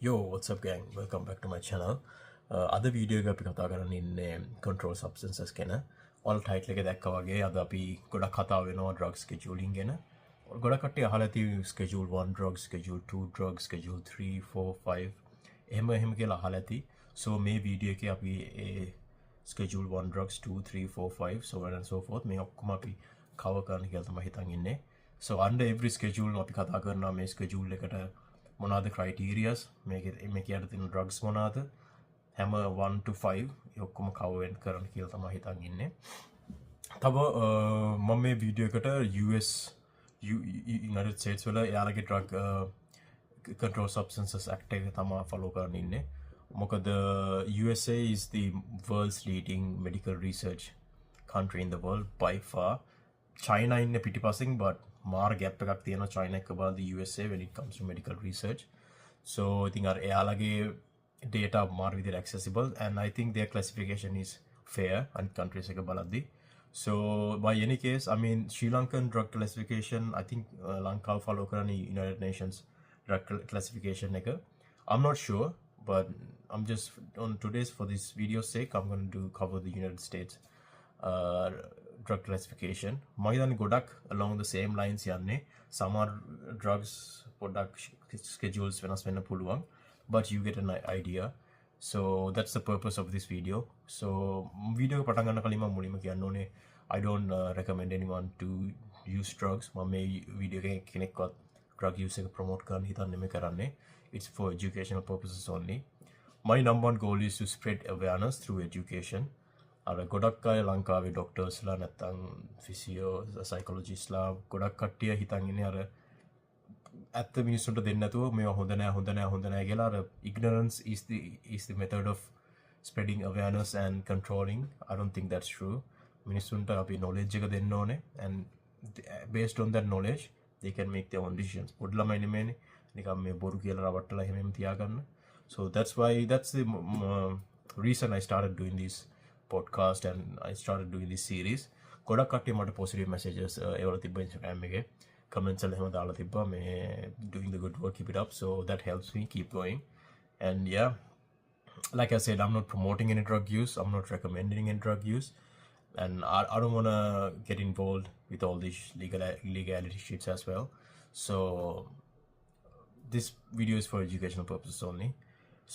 Yo, what's up gang? Welcome back to my channel. අද video එක අපි කතා කරන්න ඉන්නේ control substances ගැන. ඔයාලා ටයිටල් එක දැක්කා වගේ අද අපි ගොඩක් කතා වෙනවා drug scheduling ගැන. ගොඩක් කට්ටිය අහලා ඇති schedule 1 drugs, schedule 2 drugs, schedule 3, 4, 5 එහෙම කියලා අහලා ඇති. So මේ වීඩියෝ එකේ අපි schedule 1 drugs 2, 3, 4, 5 so on and so forth මේ ඔක්කොම අපි cover කරන්න කියලා තමයි හිතන් ඉන්නේ. So under every schedule අපි කතා කරනවා මේ schedule එකට මොනාද ක්‍රයිටීරියස් මේක යට තින ඩ්‍රග්ස් මොනාද හැම 1 to 5 ඔක්කොම කවෙන් කරන්න කියලා තමයි හිතන් ඉන්නේ. තව මම මේ වීඩියෝ එකට US United States වල එයාලගේ drug control substances act එක තමයි follow කරන්න ඉන්නේ. මොකද USA is the world's leading medical research country in the world by far. China ඉන්නේ පිටිපසින් but මාර ගැප් එකක් තියෙනවා China එක බලද්දී USA when it comes to medical research. So I think our එයාලගේ data මාර විදිහට accessible and I think their classification is fair and countries එක බලද්දී. So by any case, I mean Sri Lankan drug classification I think ලංකාව follow කරන United Nations drug classification එක. I'm not sure but I'm just on today's for this video's sake I'm going to cover the United States drug classification. මම ගොඩක් along the same lines යන්නේ. Some are drugs product schedules වෙනස් වෙන්න පුළුවන් but you get an idea. So that's the purpose of this video. So video පටන් ගන්න කලින් මම මුලින්ම කියන්න ඕනේ I don't recommend anyone to use drugs. මම මේ video එකේ කෙනෙක්වත් drug use එක promote කරන්න හිතන්නේ නෙමෙයි කරන්නේ. It's for educational purposes only. My number one goal is to spread awareness through education. අර ගොඩක් අය ලංකාවේ ඩොක්ටර්ස්ලා නැත්තම් ෆිසියෝ සයිකොලොජිස්ට්ලා ගොඩක් කට්ටිය හිතන් ඉන්නේ අර ඇත්ත මිනිස්සුන්ට දෙන්න නැතුව මේවා හොඳ නෑ කියලා අර ignorance is the method of spreading awareness and controlling. I don't think that's true. මිනිස්සුන්ට අපි knowledge එක දෙන්න ඕනේ and based on that knowledge they can make their own decisions. පොඩි ළමයි නෙමෙයිනේ නිකන් මේ බොරු කියලා රවට්ටලා එහෙම තියාගන්න. So that's the reason I started doing this podcast and I started doing this series. ගොඩක් කට්ටිය මට positive messages ඒවල තිබ්බ Instagram එකේ comments වල එහෙම දාලා තිබ්බා මේ doing the good work, keep it up, so that helps me keep going. And yeah, like I said, I'm not promoting any drug use, I'm not recommending any drug use, and I don't want to get involved with all these legality shits as well. So this video is for educational purposes only.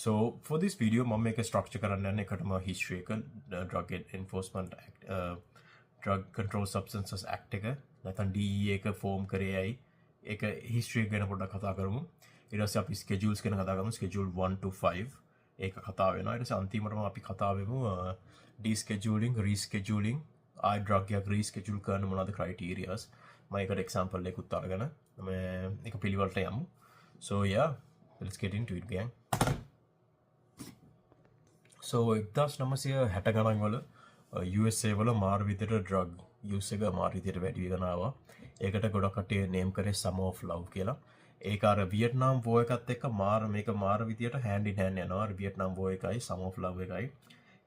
So for this video මම මේක structure කරන්න යන්නේ එකටම history එක drug enforcement act drug control substances act එක නැත්නම් DEA එක form කරේ ඇයි ඒක history එක ගැන පොඩ්ඩක් කතා කරමු. ඊට පස්සේ අපි schedules ගැන කතා කරමු. schedule 1 to 5 ඒක කතා වෙනවා. ඊට පස්සේ අන්තිමටම අපි කතා වෙමු descheduling, rescheduling, ආයි drug එකක් reschedule කරන්න මොනවද criterias. මම ඒකට example එකකුත් අරගෙන මේ ඒක පිළිවෙලට යමු. So yeah, let's get into it gang. So 1960 ගණන් වල USA වල මාර විදිහට drug use එක මාර විදිහට වැඩි වෙගෙන ආවා. ඒකට ගොඩක් කට්ටිය name කරේ Summer of Love කියලා. ඒක අර වියට්නාම් war එකත් එක්ක මේක මාර විදිහට hand in hand යනවා. වියට්නාම් war එකයි Summer of Love එකයි.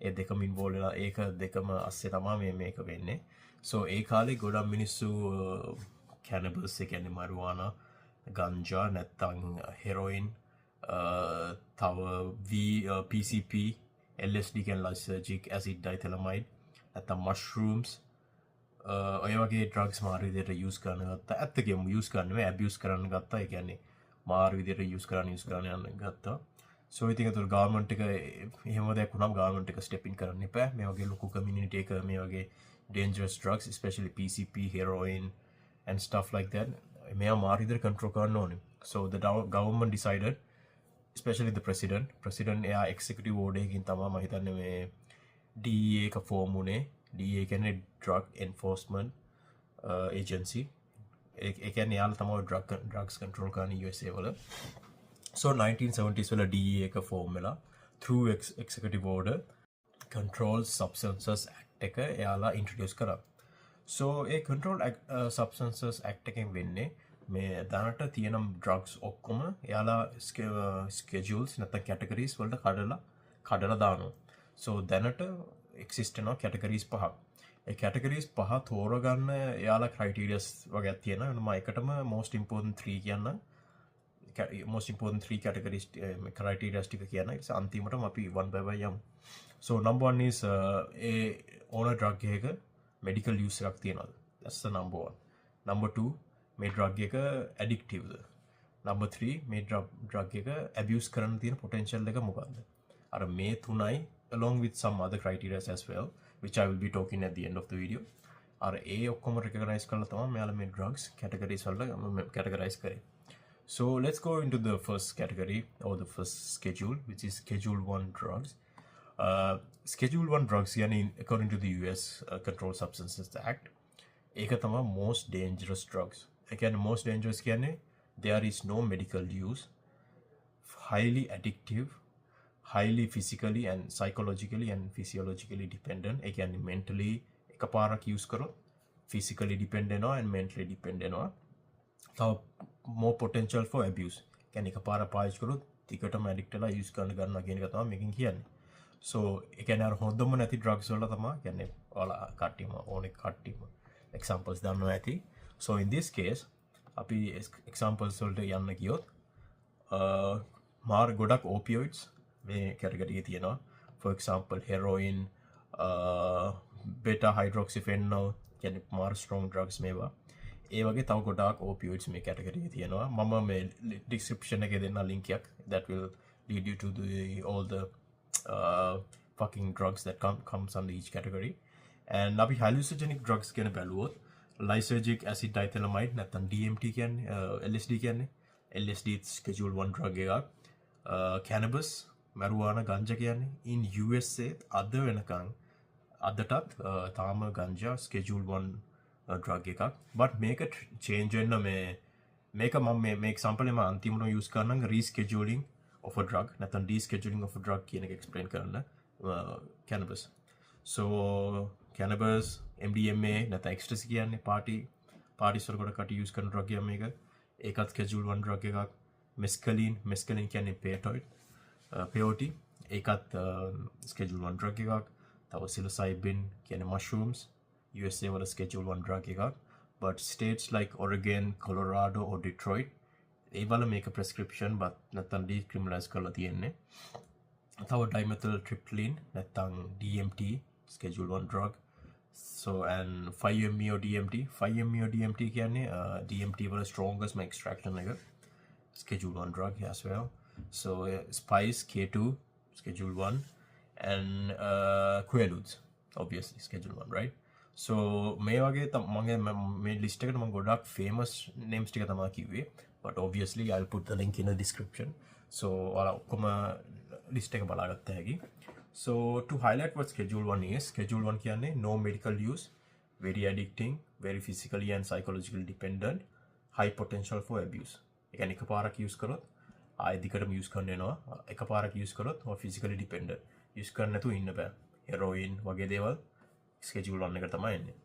ඒ දෙකම involve වෙලා ඒක දෙකම අස්සේ තමයි මේක වෙන්නේ. So ඒ කාලේ ගොඩක් මිනිස්සු cannabis ඒ කියන්නේ marijuana, ganja නැත්නම් heroin තව PCP LSD කියන lysergic acid diethylamide නැත්නම් mushrooms ඔය වගේ drugs මාර විදිහට use කරන්න ගත්තා. ඇත්ත කියමු use කරන්න නෙවෙයි abuse කරන්න ගත්තා. ඒ කියන්නේ මාර විදිහට use කරන්න යන්න ගත්තා. So I think that government එක එහෙම දෙයක් වුණාම government එක step in කරන්න එපා. මේ වගේ ලොකු community එක මේ වගේ dangerous drugs especially PCP, heroin and stuff like that මේවා මාර විදිහට control කරන්න ඕනේ. So the government decided, especially the president එයා executive order එකකින් තමයි මම හිතන්නේ මේ DEA එක form වුණේ. DEA කියන්නේ drug enforcement agency. ඒ කියන්නේ යාළුවා තමයි drugs control කරන්නේ USA වල. So 1970s වල DEA එක form වෙලා through executive order controlled substances act එක එයාලා introduce කරා. So ඒ controlled substances act එකෙන් වෙන්නේ මේ දැනට තියෙන drugs ඔක්කොම එයාලා schedules නැත්නම් categories වලට කඩලා දානවා. So දැනට exist වෙනවා categories පහක්. ඒ categories පහ තෝරගන්න එයාලා criterias වගේක් තියෙනවා. මම එකටම most important 3 කියන්න. most important 3 categories criteria ටික කියන ඊට අන්තිමටම අපි one by one යමු. So number 1 is a on a drug එකක medical use එකක් තියනවාද? That's the number 1. Number 2 මේ drug එක addictive ද? Number 3 මේ drug එක abuse කරන්න තියෙන potential එක මොකක්ද? අර මේ තුනයි along with some other criteria as well which I will be talking at the end of the video. අර ඒ ඔක්කොම recognize කරලා තමයි මෙයාලා මේ drugs categories වලට categorize කරේ. So let's go into the first category or the first schedule, which is Schedule 1 drugs. Schedule 1 drugs, according to the US Controlled Substances Act, ඒක තමයි most dangerous drugs. Again, most dangerous කියන්නේ there is no medical use, highly addictive, highly physically and psychologically and physiologically dependent. ඒ කියන්නේ mentally එකපාරක් use කරොත් physically dependent වෙනවා and mentally dependent වෙනවා. තව more potential for abuse. කියන්නේ එකපාර පාවිච්චි කරොත් ටිකටම addict වෙලා use කරන්න ගන්නවා කියන එක තමයි මේකෙන් කියන්නේ. So ඒ කියන්නේ අර හොඳම නැති drugs වල තමයි කියන්නේ ඔයාලා කට්ටියම ඕනේ කට්ටියම examples දන්නවා ඇති. So in this case අපි examples වලට යන්න ගියොත් මාර ගොඩක් opioids මේ category එකේ තියෙනවා. For example heroin, beta hydroxyphenol කියන්නේ මාර strong drugs මේවා. ඒ වගේ තව ගොඩාක් opioids මේ category එකේ තියෙනවා. මම මේ description එකේ දෙන්න link එකක් that will lead you to all the fucking drugs that comes under each category. And අපි hallucinogenic drugs ගැන බැලුවොත් lysergic acid diethylamide නැත්නම් DMT කියන්නේ LSD කියන්නේ LSD schedule 1 drug එකක්. Cannabis marijuana ganja කියන්නේ in USA අද වෙනකන් අදටත් තාම ganja schedule 1 drug එකක්. but මේක change වෙන්න මේක මම මේ example එක අන්තිමට use කරනම් rescheduling of a drug නැත්නම් descheduling of a drug කියන එක explain කරන්න cannabis. So cannabis MDMA නැත්නම් ecstasy කියන්නේ parties වල කොට කට use කරන drug එකක් මේක. ඒකත් schedule 1 drug එකක්. mescaline කියන්නේ peyote ඒකත් schedule 1 drug එකක්. තව psilocybin කියන්නේ mushrooms USA වල schedule 1 drug එකක්. but states like Oregon, Colorado or Detroit ඒ වල මේක prescription but නැත්නම් decriminalize කරලා තියෙන්නේ. තව dimethyltryptamine නැත්නම් DMT schedule 1 drug. So and 5-MeO DMT 5-MeO DMT කියන්නේ DMT වල strongest extraction එක schedule 1 drug as well. So spice K2 schedule 1 and quaaludes obviously schedule 1 right. So මේ වගේ මගේ මේ list එකට මම ගොඩක් famous names ටික තමයි කිව්වේ. but obviously I'll put the link in the description. So ඔයාලා ඔක්කොම list එක බලාගත්ත හැකි. So to highlight what schedule 1 is, schedule 1 කියන්නේ no medical use, very addicting, very physically and psychologically dependent, high potential for abuse. ඒ කියන්නේ එකපාරක් use කරොත් ආයෙ දිගටම use කරන්න වෙනවා. එකපාරක් use කරොත් or physically dependent use කරන්න නැතුව ඉන්න බෑ. heroin වගේ දේවල් schedule 1 එකට තමයි එන්නේ.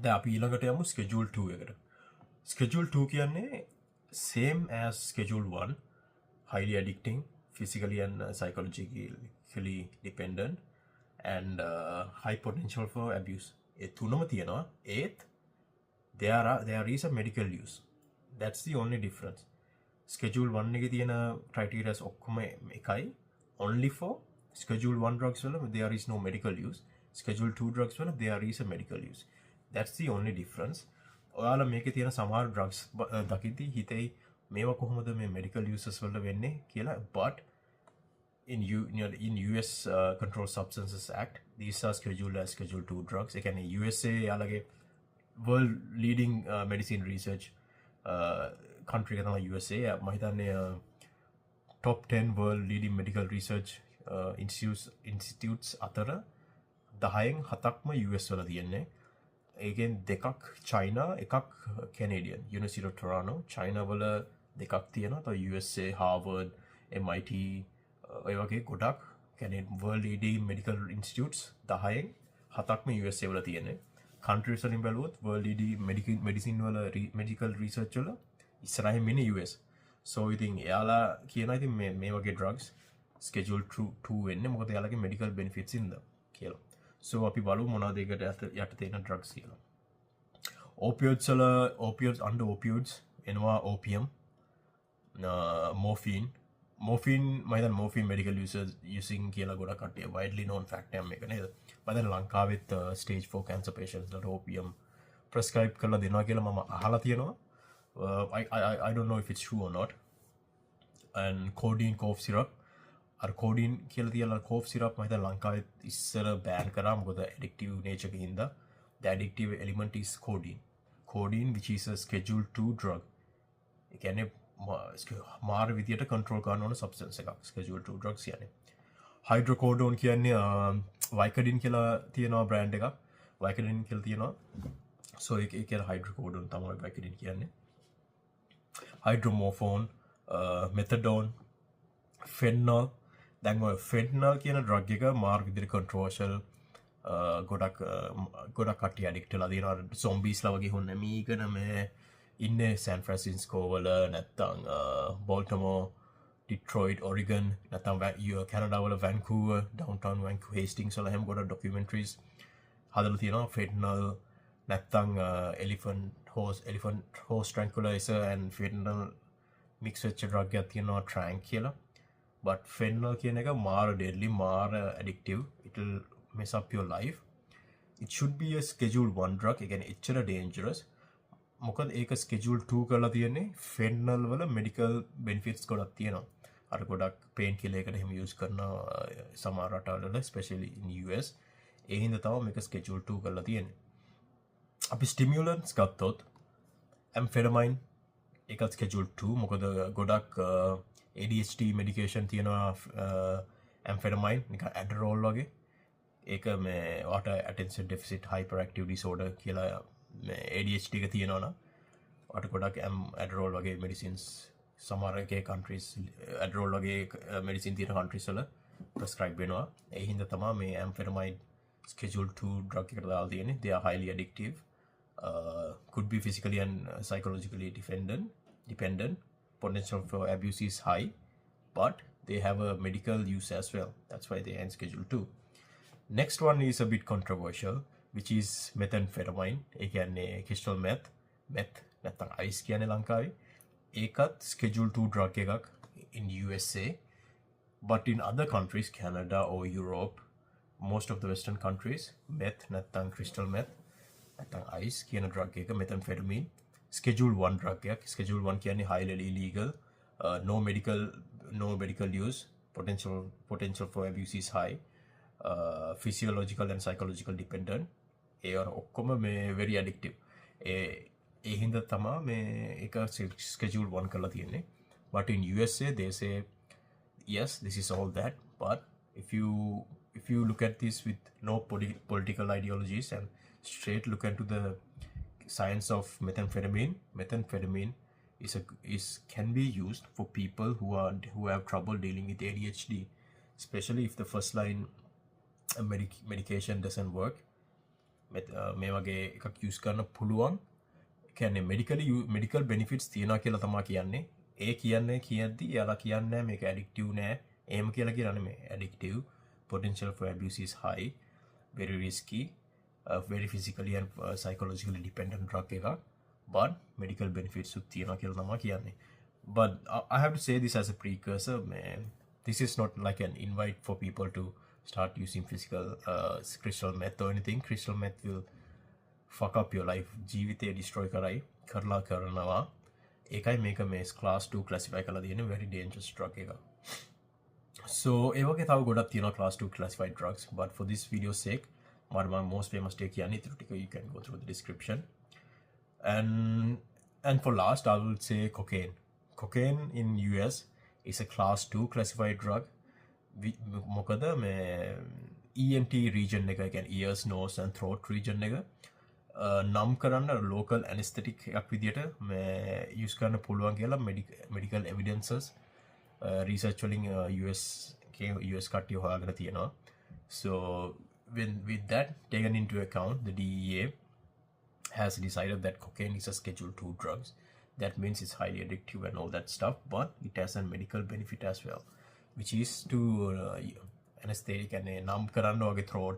දැන් අපි ඊළඟට යමු schedule 2 එකට. schedule 2 කියන්නේ same as schedule 1, highly addicting, physically and psychologically dependent and high potential for abuse. ඒ තුනම තියෙනවා. ඒත් there is a medical use. That's the only difference. schedule 1 එකේ තියෙන criteria ඔක්කොම එකයි. only for schedule 1 drugs වල there is no medical use. schedule 2 drugs වල there is a medical use. That's the only difference. ඔයාලා මේකේ තියෙන සමහර drugs දකිද්දී හිතේ මේවා කොහොමද මේ medical uses වල වෙන්නේ කියලා. but in US Controlled Substances Act these are scheduled as schedule 2 drugs. ඒ කියන්නේ USA යාලගේ world leading medicine research country එක තමයි USA. මම හිතන්නේ top 10 world leading medical research institutes අතර 10න් 7ක්ම US වල තියෙන්නේ. ඒකෙන් දෙකක් China එකක් Canadian University of Toronto. China වල දෙකක් තියෙනවා. තව USA Harvard MIT ඔය වගේ ගොඩක් කියන්නේ world leading medical institutes 10න් 7ක්ම USA වල තියෙන්නේ. countries වලින් බැලුවොත් world leading medicine වල medical research වල ඉස්සරහින් ඉන්නේ US. so ඉතින් එයාලා කියනවා ඉතින් මේ වගේ drugs schedule 2 වෙන්නේ මොකද එයාලගේ medical benefits ඉඳලා කියලා. so අපි බලමු මොනවද ඒකට යට තියෙන drugs කියලා. opioids වල opioids under opioids එනවා opium morphine medical users using කියලා ගොඩක් කට්ටිය widely known fact එකක් මේක නේද මම දැන් ලංකාවෙත් stage 4 cancer patients ලට opium prescribe කරලා දෙනවා කියලා මම අහලා තියෙනවා I don't know if it's true or not and codeine cough syrup අර codeine කියලා තියලා cough syrup මම හිතා ලංකාවේ ඉස්සර ban කරා මොකද addictive nature එකකින් හින්දා the addictive element is codeine which is a schedule 2 drug ඒ කියන්නේ මාර විදියට control කරන්න ඕන substance එකක් schedule 2 drugs කියන්නේ hydrocodone කියන්නේ Vicodin කියලා තියෙනවා brand එකක් Vicodin කියලා තියෙනවා so ඒක කියලා hydrocodone තමයි Vicodin කියන්නේ hydromorphone methadone fentanyl දැන් ඔය fentanyl කියන drug එක මාර විදියට controversial ගොඩක් කට්ටිය addict වෙලා තියෙනවා zombies ලා වගේ හොන්න මීකන මේ ඉන්නේ San Francisco වල නැත්තම් Baltimore Detroit Oregon නැත්තම් Canada වල Vancouver downtown Vancouver Hastings වල හැම ගොඩක් documentaries හදලා තියෙනවා fentanyl නැත්තම් elephant horse tranquilizer and fentanyl mix වෙච්ච drug එකක් තියෙනවා tranq කියලා but fentanyl කියන එක මාර deadly මාර addictive it will mess up your life it should be a schedule 1 drug again එච්චර dangerous මොකද ඒක schedule 2 කරලා තියෙන්නේ fentanyl වල medical benefits ගොඩක් තියෙනවා අර ගොඩක් pain killer එකට එහෙම use කරන සමහර රටවල especially in US ඒ හින්දා තමයි මේක schedule 2 කරලා තියෙන්නේ අපි stimulants ගත්තොත් amphetamine ඒකත් schedule 2 මොකද ගොඩක් ADHD medication තියෙනවා amphetamine නිකන් Adderall වගේ ඒක මේ වට attention deficit hyperactive disorder කියලා ADHD එක තියෙනවා නම් වට ගොඩක් Adderall වගේ medicines සමහර එකේ countries Adderall වගේ medicine තියෙන countries වල prescribe වෙනවා ඒ හින්දා තමයි මේ amphetamine schedule 2 drug එකට දාලා තියෙන්නේ they are highly addictive could be physically and psychologically dependent potential for abuse is high but they have a medical use as well that's why they are in schedule 2 next one is a bit controversial which is methamphetamine ඒ කියන්නේ crystal meth නැත්නම් ice කියන්නේ ලංකාවේ ඒකත් schedule 2 drug එකක් in USA but in other countries Canada or Europe most of the western countries meth නැත්නම් crystal meth නැත්නම් ice කියන drug එක methamphetamine schedule 1 drug එකක් schedule 1 කියන්නේ highly illegal no medical use potential for abuse is high physiological and psychological dependent ඒ ඔක්කොම මේ very addictive ඒ හින්දා තමයි මේ එක schedule 1 කරලා තියෙන්නේ but in USA they say yes this is all that but if you look at this with no political ideologies and straight look into the science of methamphetamine can be used for people who have trouble dealing with ADHD especially if the first line medication doesn't work මේ වගේ එකක් use කරන්න පුළුවන් කියන්නේ medical benefits තියනවා කියලා තමයි කියන්නේ ඒ කියන්නේ කියද්දි යාලා කියන්නේ මේක addictive නෑ එහෙම කියලා කියන්නේ මේ addictive potential for abuse is high very risky very physically and psychologically dependent drug එකක් but medical benefits තියනවා කියලා තමයි කියන්නේ but I have to say this as a precursor man this is not like an invite for people to start using physical crystal meth or anything crystal meth will fuck up your life ජීවිතය destroy කරලා කරනවා ඒකයි මේක මේ class 2 classify කරලා තියෙන්නේ very dangerous drug එකක් so ඒ වගේ තව ගොඩක් තියෙනවා class 2 classified drugs but for this video sake my most famous take කියන්නේ ඊටු ටික you can go through the description and for last I will say cocaine in US is a class 2 classified drug මොකද මේ ENT region එක කියන්නේ ears nose and throat region එක නම් කරන්න local anesthetic එකක් විදියට මේ use කරන්න පුළුවන් කියලා medical evidences research වලින් US කට්ටිය හොයාගෙන තියෙනවා so with that taken into account the DEA has decided that cocaine is a schedule 2 drugs that means it's highly addictive and all that stuff but it has a medical benefit as well which is to anesthetic and numb කරන්න වගේ throat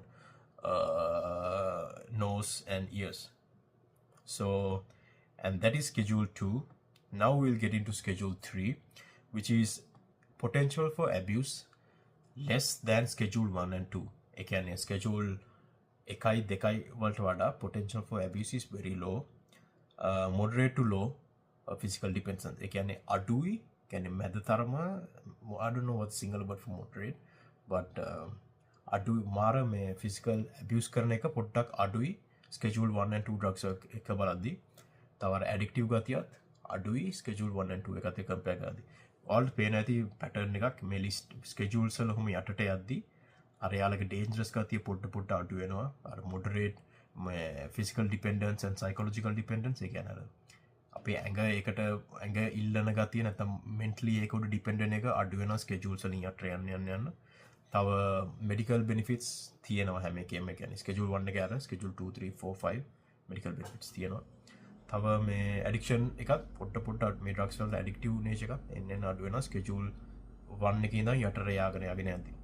nose and ears so and that is schedule 2 Now we'll get into schedule 3, which is potential for abuse less than schedule 1 and 2. Again, schedule 1 2 වලට වඩා potential for abuse is very low. Moderate to low physical dependence. ඒ කියන්නේ අඩුයි, කියන්නේ මැද තරම. I don't know what single word for moderate, but අඩුයි මාර මේ physical abuse කරන එක පොඩ්ඩක් අඩුයි schedule 1 and 2 drugs එක බලද්දී. තව addictive ගතියත් අඩුයි schedule 1 and 2 එකත් එක්ක compare කරද්දී. all පේන ඇති pattern එකක් මේ list schedules වල කොහොම යටට යද්දී අර යාලගේ dangerous ගතිය පොඩ්ඩ අඩු වෙනවා. අර moderate physical dependence and psychological dependence ඒ කියන්නේ අර අපේ ඇඟ ඉල්ලන ගතිය නැත්නම් mentally ඒක උඩ dependent එක අඩු වෙනවා schedules වලින් යට යන්න. තව medical benefits තියෙනවා හැම එකෙම. ඒ කියන්නේ schedule 1 එකේ අර schedule 2 3 4 5 medical benefits තියෙනවා. තව මේ addiction එකත් පොඩ්ඩ මේ drugs වල addictive nature එකක් එන්න අඩු වෙනවා schedule 1 එකේ ඉඳන් යටට යගෙන යද්දී.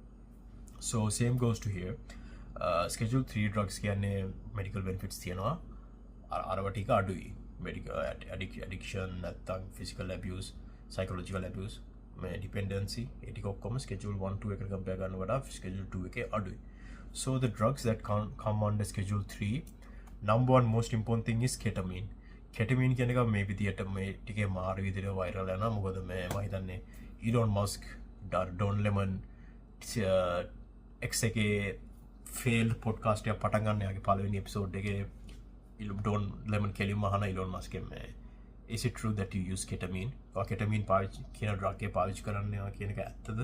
So same goes to here. Schedule 3 drugs කියන්නේ medical benefits තියෙනවා. අරව ටික අඩුයි. Medical addiction නැත්නම් physical abuse, psychological abuse, dependency ඒ ටික ඔක්කොම schedule 1 2 එකට compare කරන වඩා schedule 2 එකේ අඩුයි. So the drugs that come under schedule 3, number one most important thing is ketamine. Ketamine කියන එක මේ විදියට මේ ටිකේ මාර විදියට viral යනවා. මොකද මම හිතන්නේ Elon Musk, Don Lemon X එකේ failed podcast එක පටන් ගන්න යාගේ පළවෙනි episode එකේ Don Lemon කෙලින්ම අහන Elon Musk එකෙන් is it true that you use ketamine? or ketamine පාවිච්චි කියන drug එක පාවිච්චි කරන්නේ කියන එක ඇත්තද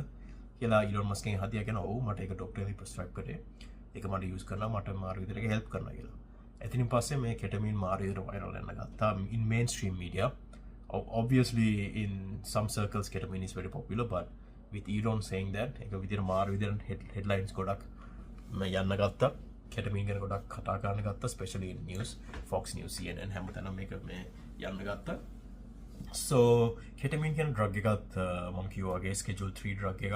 කියලා Elon Musk එකෙන් හදියා කියන ඔව් මට ඒක ડોක්ටර් කෙනෙක් prescribe කරේ. ඒක මට use කරනවා මට මාර විදියට help කරනවා කියලා. එතනින් පස්සේ මේ ketamine මාර විදියට viral වෙන්න ගත්තා in mainstream media. Obviously in some circles ketamine is very popular, but with Elon saying that එක විදියට මාර විදියට headlines ගොඩක් යන්න ගත්තා. ketamine ගැන ගොඩක් කතා කරන්න ගත්තා, especially in news, Fox News, CNN හැමතැනම මේක මේ යන්න ගත්තා. So ketamine කියන drug එකත් මම කිව්වා වගේ schedule 3 drug එක.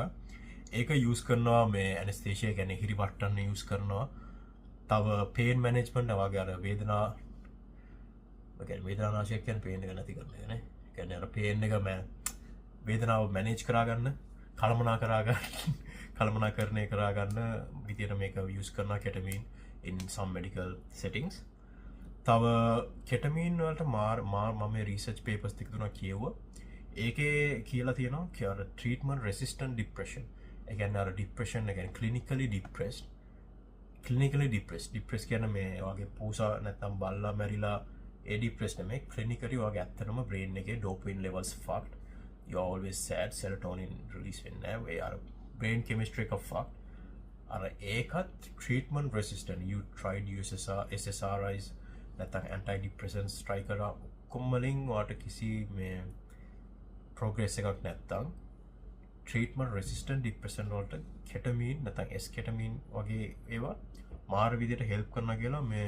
ඒක use කරනවා මේ anesthesia කියන්නේ හිරිවට්ටන්න use කරනවා. තව pain management වගේ අර වේදනානාශයක් කියන්නේ pain එක නැති කරන එක නේ. කියන්නේ අර pain එක වේදනාව manage කරගන්න, කළමනාකරණය කරගන්න විදියට මේක use කරනවා ketamine in some medical settings. තව ketamine වලට මම research papers ටික තුනක් කියවුවා. ඒකේ කියලා තියෙනවා treatment resistant depression. ඒ කියන්නේ අර depression එක කියන්නේ clinically depressed කියන්නේ මේ වගේ පූසා නැත්නම් බල්ලා මැරිලා ඒ depressed නෙමෙයි, clinically වගේ ඇත්තටම brain එකේ dopamine levels fucked. You're always sad, serotonin release වෙන්නේ නැහැ. ඒ brain chemistry එක fucked. අර ඒකත් treatment resistant. You tried SSRIs නැත්නම් antidepressants try කරා ඔක්කොම වලින් වාට කිසි මේ progress එකක් නැත්නම් treatment resistant depression වලට ketamine නැත්නම් esketamine වගේ ඒවා මාර විදියට help කරනවා කියලා මේ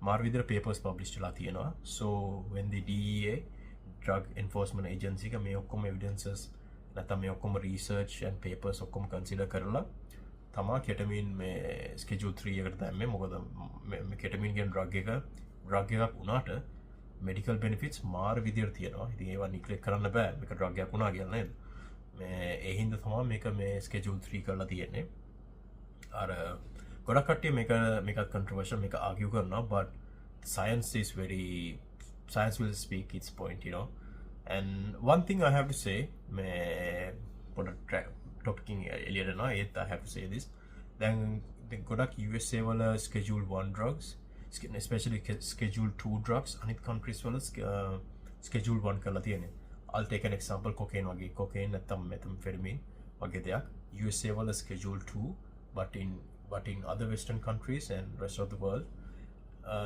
මාර විදියට papers publish වෙලා තියෙනවා. So when the DEA drug enforcement agency එක මේ ඔක්කොම evidences නැත්නම් මේ ඔක්කොම research and papers ඔක්කොම consider කරලා තමා ketamine මේ schedule 3 එකට දැම්මේ. මොකද මේ ketamine කියන drug එකක් වුණාට medical benefits මාර විදියට තියෙනවා. ඉතින් ඒවා neglect කරන්න බෑ. මේක drug එකක් වුණා කියලා නේද? මේ ඒ හින්දා තමයි මේක මේ schedule 3 කරලා තියෙන්නේ. අර ගොඩක් කට්ටිය මේකත් controversial මේක argue කරනවා, but science will speak its point, you know. And one thing I have to say, talking earlier now, I have to say this. Then the godak USA wala schedule 1 drugs, especially schedule 2 drugs, anit countries wala schedule 1 karla tiyene. I'll take an example, cocaine natham methamphetamine wage deyak USA wala schedule 2, but in other western countries and rest of the world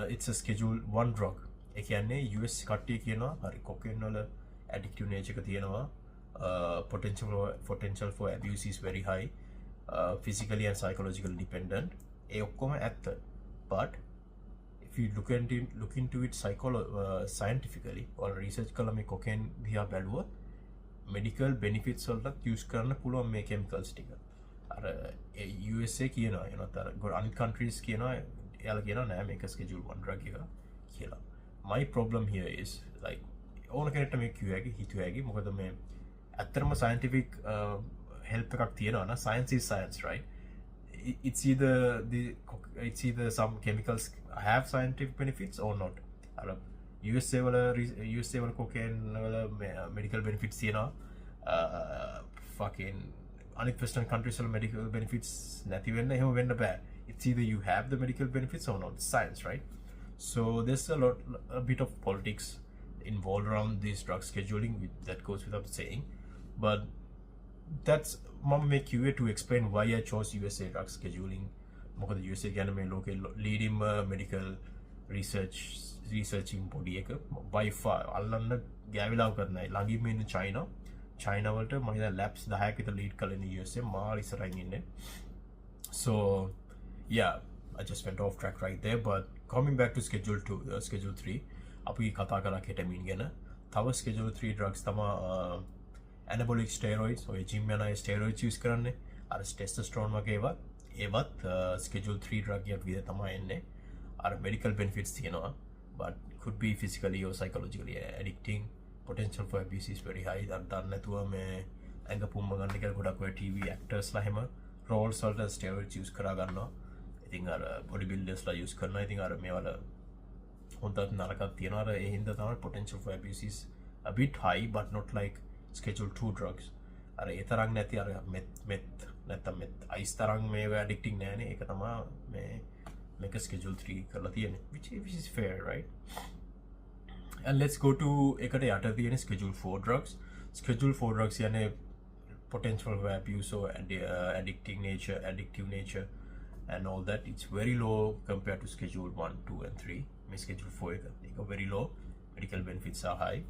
it's a schedule 1 drug. ඒ කියන්නේ US කට්ටිය කියනවා හරි cocaine වල addictive nature එක තියෙනවා, potential for abuse is very high, physically and psychologically dependent. ඒ ඔක්කොම ඇත්ත. But if you look into it scientifically or research කළා මේ cocaine දිහා බැලුවොත් medical benefits වලට use කරන්න පුළුවන් මේ chemicals ටික. අර USA කියනවා එනතර අනිත් countries කියනවා එයාලා කියනවා නෑ මේක schedule 1 drug එක කියලා. My problem here is like ඕන කෙනෙක්ට මේ කිව්ව හැකි හිතුව හැකි මොකද මේ ඇත්තටම scientific help එකක් තියෙනවා නම් science is science, right? It's either some chemicals have scientific benefits or not. අර USA වල cocaine වල medical benefits තියෙනවා fucking අනිත් western countries වල medical benefits නැති වෙන්න එහෙම වෙන්න බෑ. It's either you have the medical benefits or not. It's science, right? So there's a bit of politics involved around this drug scheduling, that goes without saying. But that's mama make you to explain why I chose USA drug scheduling. මොකද USA කියන්නේ මේ ලෝකේ leading medical researching body එක by far අල්ලන්න ගෑවිලාව කරනයි ළඟින්ම ඉන්න China වලට මම හිතන labs 10ක් විතර lead කරලා ඉන්නේ USA මාර ඉස්සරහින් ඉන්නේ. So yeah, I just went off track right there, but coming back to schedule 3 අපි කතා කරා ketamine ගැන. තව schedule 3 drugs තමයි anabolic steroids, ඔය gym යන අය steroids use කරන්නේ. අර testosterone වගේ ඒවත් schedule 3 drug එකක් විදිහට තමයි එන්නේ. අර medical benefits තියෙනවා, but could be physically or psychologically addicting. Potential for abuse is very high. දන්න නැතුව මේ ඇඟ පුම්ම ගන්න කියලා ගොඩක් ඔය TV actors ලා හැම roles වලට steroids use කරා ගන්නවා. ඉතින් අර body builders ලා use කරනවා. ඉතින් අර මේවල හොඳට නරකක් තියෙනවා. අර ඒ හින්දා තමයි potential for abuse is a bit high, but not like schedule 2 drugs. අර ඒ තරම් නැති අර meth නැත්නම් ice තරම් මේව addicting නෑනේ. ඒක තමයි මේක schedule 3 කරලා තියෙන්නේ, which is fair, right? And let's go to එකට යට තියෙන schedule 4 drugs. Schedule 4 drugs කියන්නේ potential for abuse or addictive nature and all that. It's very low compared to schedule 1, 2 and 3. මේ schedule 4 එක very low, medical benefits are high.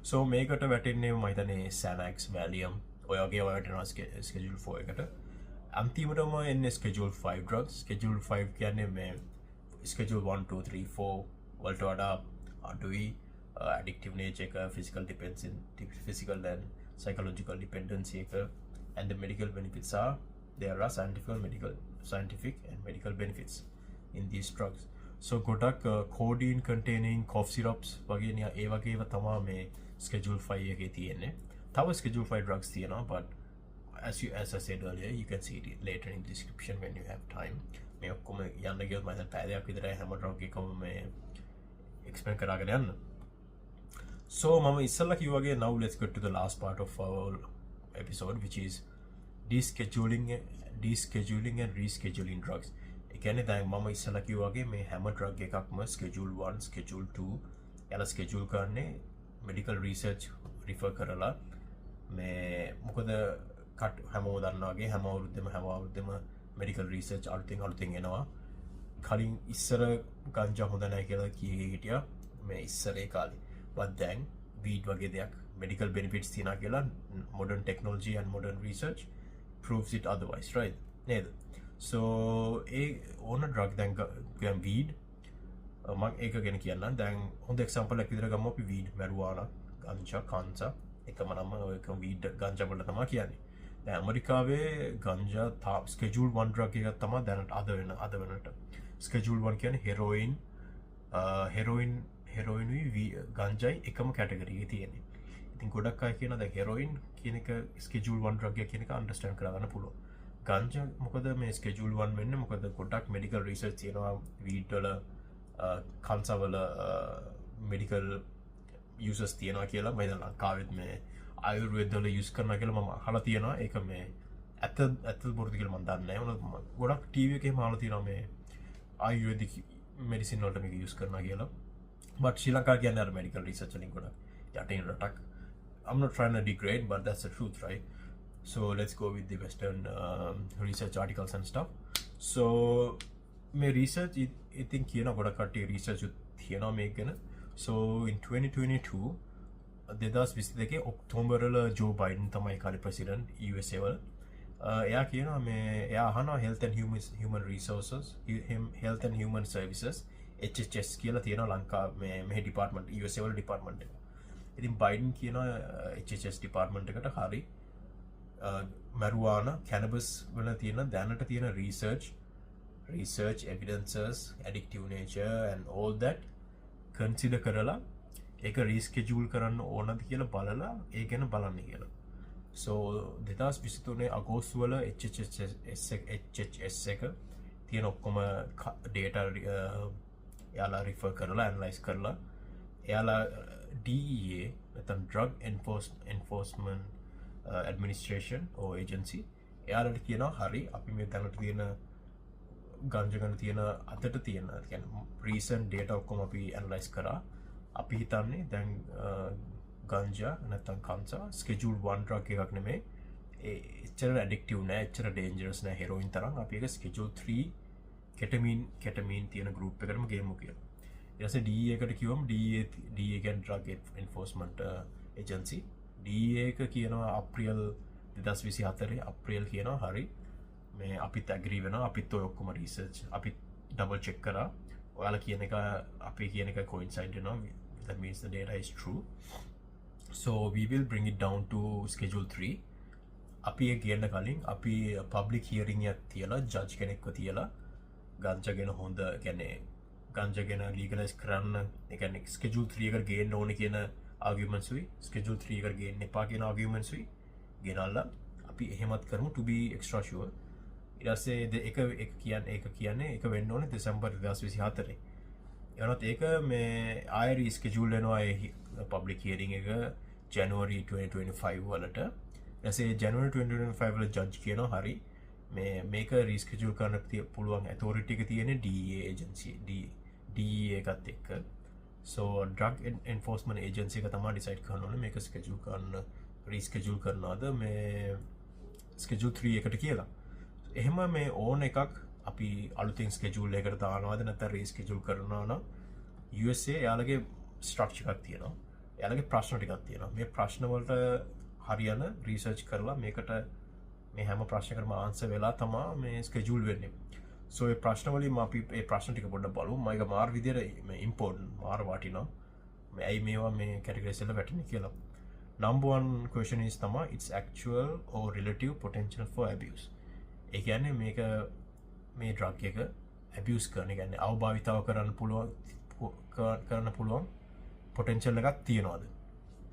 So මේකට වැටෙන්නේ මම හිතන්නේ Xanax, Valium ඔය වගේ වැටෙනවා schedule 4 එකට. අන්තිමටම එන්නේ schedule 5 drugs. Schedule 5 කියන්නේ මේ schedule 1, 2, 3, 4 වලට වඩා අඩුයි addictive nature එක, physical and psychological dependency එක, and the medical benefits are there are scientific and medical benefits in these drugs. So ගොඩක් codeine containing cough syrups වගේ ඒ වගේව තමයි මේ schedule 5 එකේ තියෙන්නේ. තව schedule 5 drugs තියෙනවා, but as I said earlier, you can see it later in the description when you have time. මේ ඔක්කොම යන්න ගියොත් මම පැය දෙකක් විතරයි හැම drug එකම මේ explain කරගෙන යන්න. So mama ඉස්සෙල්ලා කිව්වාගේ now let's get to the last part of our episode, which is descheduling and rescheduling drugs. ඒ කියන්නේ දැන් මම ඉස්සෙල්ලා කිව්වාගේ මේ හැම drug එකක්ම schedule 1, schedule 2 යලා schedule කරන්නේ medical research refer කරලා. මේ මොකද හැමෝම දන්නා වගේ හැම අවුරුද්දෙම medical research අලුතින් එනවා. කලින් ඉස්සර ගංජා හොඳ නැහැ කියලා හිටියා මේ ඉස්සරේ කාලේ. But then weed වගේ දෙයක් medical benefits තියෙනවා කියලා modern technology and modern research proves it otherwise, right? නේද? So ඒ ඕන drug දැන් weed මම ඒක ගැන කියන්නම්. දැන් හොඳ example එකක් විදිහට ගමු අපි weed, marijuana, ganja, kansa එකම නම ඔයක weed ganja වල තමයි කියන්නේ. දැන් ඇමරිකාවේ ganja schedule 1 drug එකක් තමයි දැනට අද වෙනට. schedule 1 කියන්නේ heroin ගංජයි එකම කැටගරි එකේ තියෙන්නේ. ඉතින් ගොඩක් අය කියනවා දැන් heroin කියන එක schedule 1 drug එක කියන එක understand කරගන්න පුළුවන්. ගංජා මොකද මේ schedule 1 වෙන්නේ මොකද ගොඩක් medical research තියෙනවා weed වල cancer වල medical uses තියෙනවා කියලා. මම දැන් ලංකාවෙත් මේ ආයුර්වේද වල use කරනවා කියලා මම අහලා තියෙනවා. ඒක මේ ඇත්ත බොරුද කියලා මම දන්නේ නැහැ. මොකද ගොඩක් TV එකේම අහලා තියෙනවා මේ ආයුර්වේදික medicine වලට මේක use කරනවා කියලා. But Sri Lanka again are medical research and attack. I'm not trying to degrade, but that's the truth, right? So let's go with the Western research articles and stuff. So my research, I think research making. So in 2022, දෙදස් විසිදක ඔක්තෝම්බරල ජෝ Biden තමයි කාලි president USA වල. එයා කියනවා මේ එයා අහනවා health and human resources, health and human services HHS කියලා තියෙනවා ලංකාව මේ ඩිපාර්ට්මන්ට් USA වල ඩිපාර්ට්මන්ට් එක. ඉතින් බයිඩන් කියනවා HHS ඩිපාර්ට්මන්ට් එකට හරි marijuana, cannabis වල තියෙන දැනට තියෙන research evidences, addictive nature and all that consider කරලා ඒක රීස්කෙජූල් කරන්න ඕනද කියලා බලලා ඒ ගැන බලන්න කියලා. සෝ 2023 අගෝස්තුවල HHS එක තියෙන ඔක්කොම ඩේටා එයාලා රිෆර් කරලා ඇනලයිස් කරලා එයාලා DEA නැත්නම් Drug Enforcement Administration or agency එයාලට කියනවා හරි අපි මේ දැනට තියෙන ගංජා ගන්න තියෙන අතට තියෙන කියන්නේ රීසන්ට් ඩේටා ඔක්කොම අපි ඇනලයිස් කරා අපි හිතන්නේ දැන් ගංජා නැත්නම් කන්සා ස්කෙජූල් 1 ඩ්‍රග් එකක් නෙමෙයි එච්චර ඇඩික්ටිව් නෑ එච්චර ඩේන්ජරස් නෑ හෙරෝයින් තරම් අපි ඒක ස්කෙජූල් 3 කෙටමීන් තියෙන ගෲප් එකකටම ගෙමු කියලා. ඊට පස්සේ DEA එකට කිව්වම DEA කියන්නේ Drug Enforcement Agency DEA එක කියනවා අප්‍රේල් 2024 අප්‍රේල් කියනවා හරි මේ අපිත් ඇග්‍රී වෙනවා අපිත් ඔය ඔක්කොම රිසර්ච් අපි ඩබල් චෙක් කරා ඔයාලා කියන එක අපි කියන එක coincide වෙනවා that means the data is true so we will bring it down to schedule 3 අපි ඒ කියන්න කලින් අපි public hearing එකක් තියලා judge කෙනෙක්ව තියලා ගංජා ගැන හොඳ කියන්නේ ගංජා ගැන legalize කරන්න ඒ කියන්නේ schedule 3 එකට ගේන්න ඕනේ කියන arguments උයි schedule 3 එකට ගේන්න එපා කියන arguments උයි ගෙනල්ලා අපි එහෙමත් කරමු to be extra sure ඊට පස්සේ ඒක කියන්නේ ඒක වෙන්න ඕනේ දෙසැම්බර් 2024 එවනත් ඒක මේ ආයෙ රීස්කෙජූල් වෙනවා ඒ පබ්ලික් හියරින් එක ජනවාරි 2025 වලට ඊටසේ ජනවාරි 2025 වල ජජ් කියනවා හරි මේක රීස්කෙජූල් කරන්න පුළුවන් authority එක තියෙන්නේ DEA agency DEA එකත් එක්ක so drug enforcement agency එක තමයි decide කරන්න ඕනේ මේක schedule කරන්න රීස්කෙජූල් කරනවාද මේ schedule 3 එකට කියලා එහෙම මේ ඕන එකක් අපි අලුතින් ස්කෙජූල් එකකට දානවාද නැත්නම් රීස්කෙජූල් කරනවා නම් USA එයාලගේ ස්ට්‍රක්චර් එකක් තියෙනවා. එයාලගේ ප්‍රශ්න ටිකක් තියෙනවා. මේ ප්‍රශ්න වලට හරියන රිසර්ච් කරලා මේකට මේ හැම ප්‍රශ්නයකටම ආන්සර් වෙලා තමයි මේ ස්කෙජූල් වෙන්නේ. සෝ ඒ ප්‍රශ්න වලින් අපි ඒ ප්‍රශ්න ටික පොඩ්ඩක් බලමු. මම ඒක මාර විදියට මේ ඉම්පෝර්ටන්ට් මාර වටිනවා. මේ ඇයි මේවා මේ කැටගරිස් වල වැටෙන්නේ කියලා. Number one question is තමයි it's actual or relative potential for abuse. ඒ කියන්නේ මේක මේ ඩ්‍රග් එක ඇබියුස් කරන කියන්නේ අවභාවිතාව කරන්න පුළුවන් පොටෙන්ෂල් එකක් තියනවාද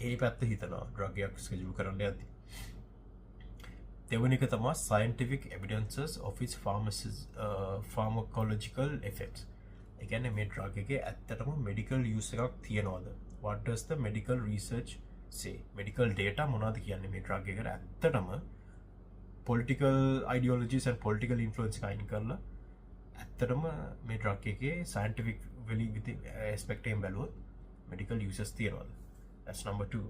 ඒ පැත්ත හිතනවා ඩ්‍රග් එකක් ස්කෙජූල් කරන්න යද්දී දෙවෙනි එක තමයි scientific evidences of its pharmacological effects ඒ කියන්නේ මේ ඩ්‍රග් එකේ ඇත්තටම medical use එකක් තියනවාද what does the medical research say medical data මොනවද කියන්නේ මේ ඩ්‍රග් එකට ඇත්තටම political ideologies and political influence අයින් කරලා ඇත්තටම මේ ඩ්‍රග් එකේ scientific value with aspect එකෙන් බැලුවොත් medical uses තියනවාද that's number 2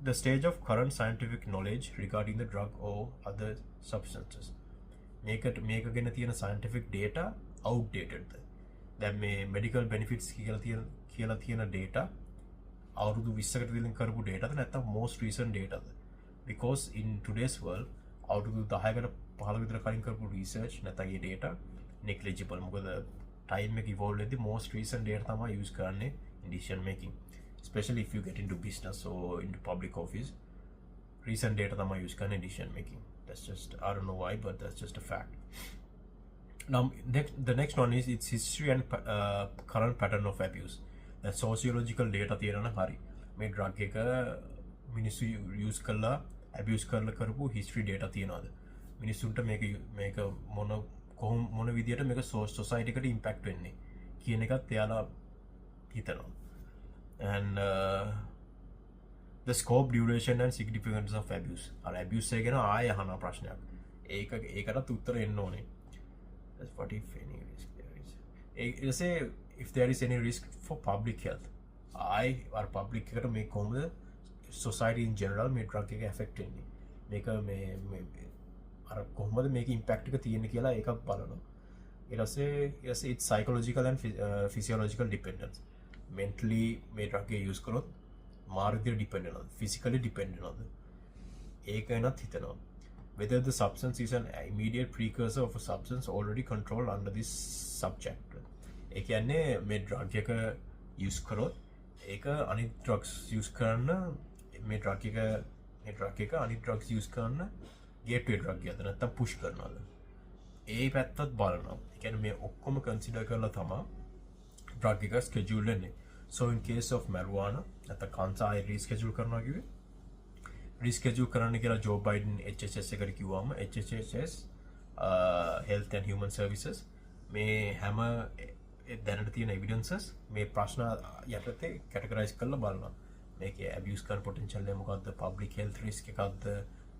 the stage of current scientific knowledge regarding the drug or other substances මේක ගැන තියෙන scientific data outdated දැන් මේ medical benefits කියලා තියෙන data අවුරුදු 20කට කලින් කරපු data නැත්නම් most recent data because in today's world අවුරුදු 10කට 15 විතර කලින් කරපු research නැත්නම් ඒ data negligible මොකද time එක evolve වෙද්දී most recent data තමයි use කරන්නේ in decision making especially if you get into business or into public office recent data තමයි use කරන්නේ decision making that's just I don't know why but that's just a fact now the next one is its history and current pattern of abuse that sociological data තියෙනවා හරි මේ drug එක මිනිස්සු use කරලා abuse කරපු history data තියනවාද මිනිස්සුන්ට මේක මොන විදියට මේක society එකට impact වෙන්නේ කියන එකත් එයාලා හිතනවා and the scope duration and significance of abuse අර abuse එක ගැන ආයෙ අහන ප්‍රශ්නයක් ඒකටත් උත්තර එන්න ඕනේ that's what if any risk there is if there is any risk for public health our public එකට මේ කොහොමද society in general මේ drug එක affect වෙන්නේ මේක මේ අර කොහොමද මේක impact එක තියෙන්නේ කියලා ඒකක් බලනවා ඊට පස්සේ it's psychological and physiological dependence mentally මේ drug එක use කරොත් මාර විදියට depend වෙනවා physically depend වෙනවාද ඒක වෙනත් හිතනවා whether the substance is an immediate precursor of a substance already controlled under this subject ඒ කියන්නේ මේ drug එක use කරොත් ඒක අනිත් drugs use කරන්න මේ drug එක අනිත් drugs use කරන්න gateway drug එකද නැත්නම් push කරනවාද ඒ පැත්තත් බලනවා ඒ කියන්නේ මේ ඔක්කොම consider කරලා තමයි drug එක schedule වෙන්නේ So in case of marijuana නැත්නම් කාන්සා අය reschedule කරනවා කිව්වේ reschedule කරන්න කියලා ජෝ බයිඩන් HHS එකට කිව්වම HHS Health and Human Services මේ හැම දැනට තියෙන evidences මේ ප්‍රශ්න යටතේ categorize කරලා බලනවා. මේකේ abuse කරන potential එක මොකද්ද, public health risk එකක්ද,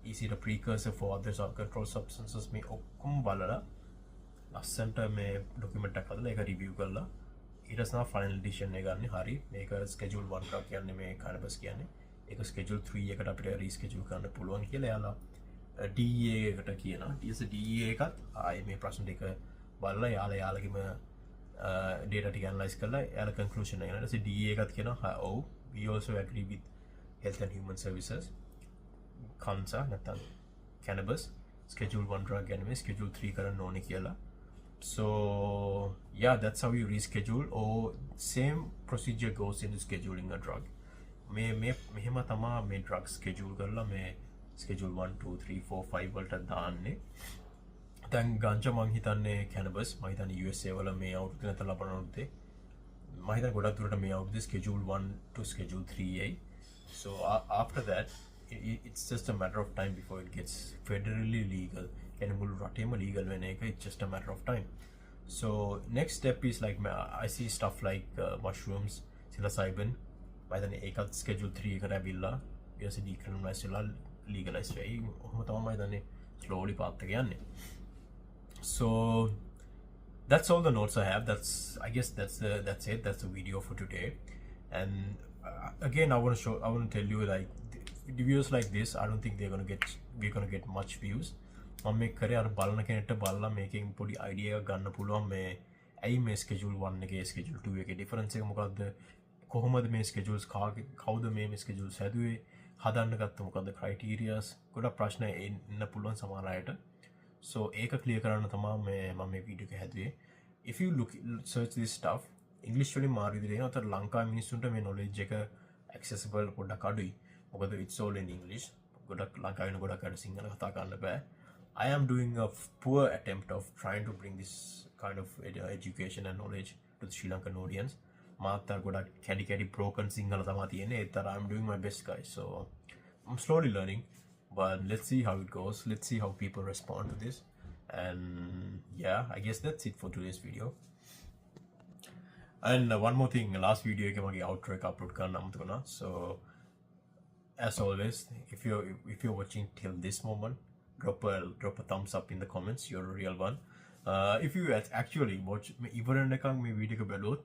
is it a precursor for other controlled substances මේ ඔක්කොම බලලා ලස්සන්ට මේ ඩොකියුමන්ට් එකක් හදලා ඒක රිවිව් කරලා ඊට පස්සේ ෆයිනල් ඩිසිෂන් එක ගන්න. හරි මේක ස්කෙජුල් 1 එකක් කියන්නේ මේ කැනබස් කියන්නේ ඒක ස්කෙජුල් 3 එකට අපිට රීස්කෙජුල් කරන්න පුළුවන් කියලා එයාලා DEA එකට කියනවා. DEA එකත් ආයේ මේ ප්‍රශ්න දෙක බලලා යාලගේම data ටික analyze කරලා එයාලා conclusion එක. ඊට පස්සේ DEA එකත් කියනවා ඔව් we also agree with Health and Human Services kansa නැත්නම් cannabis schedule 1 drug ගැන මේ schedule 3 කරන්න ඕනේ කියලා. So yeah, that's how you reschedule, or same procedure goes into scheduling a drug. මෙහෙම තමා මේ drug schedule කරලා මේ schedule 1 2 3 4 5 වලට දාන්නේ. දැන් ගංජා මං හිතන්නේ cannabis මම හිතන්නේ USA වල මේ අවුරුද්ද නැත ලබන අවුරුද්දේ මම හිතන්නේ ගොඩක් දුරට මේ අවුරුද්දේ schedule 1 to schedule 3A. So after that it's just a matter of time before it gets federally legal. And මුළු රටේම legal වෙන එක, it's just a matter of time. So next step is like I see stuff like mushrooms, psilocybin. By the ඒකත් schedule 3 එකට ඇවිල්ලා ඊට පස්සේ decriminalize වෙලා legalize වෙයි. ඔහොම තමයි දැන් slowly path එක යන්නේ. So that's all the notes I have. I guess that's it. That's the video for today. And again I want to tell you, like, the videos like this I don't think we're gonna get much views. මම මේක කරේ අර බලන කෙනෙක්ට බලලා මේකෙන් පොඩි idea එකක් ගන්න පුළුවන් මේ ඇයි මේ schedule 1 එකේ schedule 2 එකේ difference එක මොකද්ද, කොහොමද මේ schedules කවුද මේ schedules හැදුවේ, හදන්න ගත්ත මොකද්ද criterias, ගොඩක් ප්‍රශ්න එන්න පුළුවන් සමහර අයට. So ඒක clear කරන්න තමයි මම මේ වීඩියෝ එක හැදුවේ. If you search this stuff English වලින් මාරු විදිහට එනවා. අතට ලංකාවේ මිනිස්සුන්ට මේ knowledge එක accessible පොඩ්ඩක් අඩුයි. මොකද it's all in English. ගොඩක් ලංකාවේ ඉන්න ගොඩක් අයට සිංහල කතා කරන්න බෑ. I am doing a poor attempt of trying to bring this kind of education and knowledge to the Sri Lankan audience. Maata goda kadi broken sinhala tama tiyenne. Ethara I'm doing my best, guys. So I'm slowly learning, but let's see how it goes. Let's see how people respond to this. And yeah, I guess that's it for today's video. And one more thing, last video ke mage outro ek upload karana amatha. So as always, if you're watching till this moment, drop a thumbs up in the comments. You're a real one. If you actually watch ඉවරන එකක් මේ video එක බැලුවොත්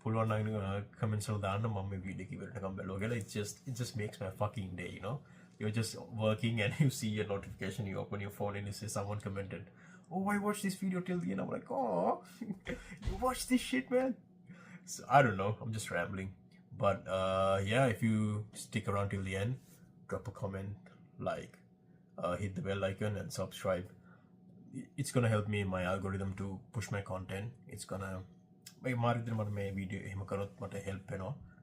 පුළුවන් නම් comments වල දාන්න මම මේ වීඩියෝ එක ඉවරනකම් බැලුවා කියලා. It just makes my fucking day, you know. You're just working and you see a notification, you open your phone and you say someone commented, oh, I watched this video till the end. I'm like, oh, you watched this shit, man. So I don't know, I'm just rambling. But yeah, if you stick around till the end, drop a comment, like, hit the bell icon and subscribe. It's gonna help me in my algorithm to push my content. It's gonna make my video help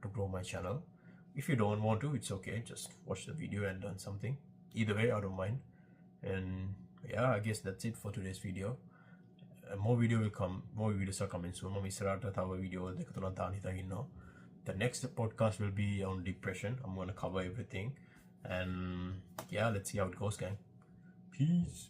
to grow my channel. If you don't want to, it's okay. Just watch the video and learn something. Either way, I don't mind. And yeah, I guess that's it for today's video. More videos are coming soon. The next podcast will be on depression. I'm gonna cover everything. And yeah, let's see how it goes, gang. Peace.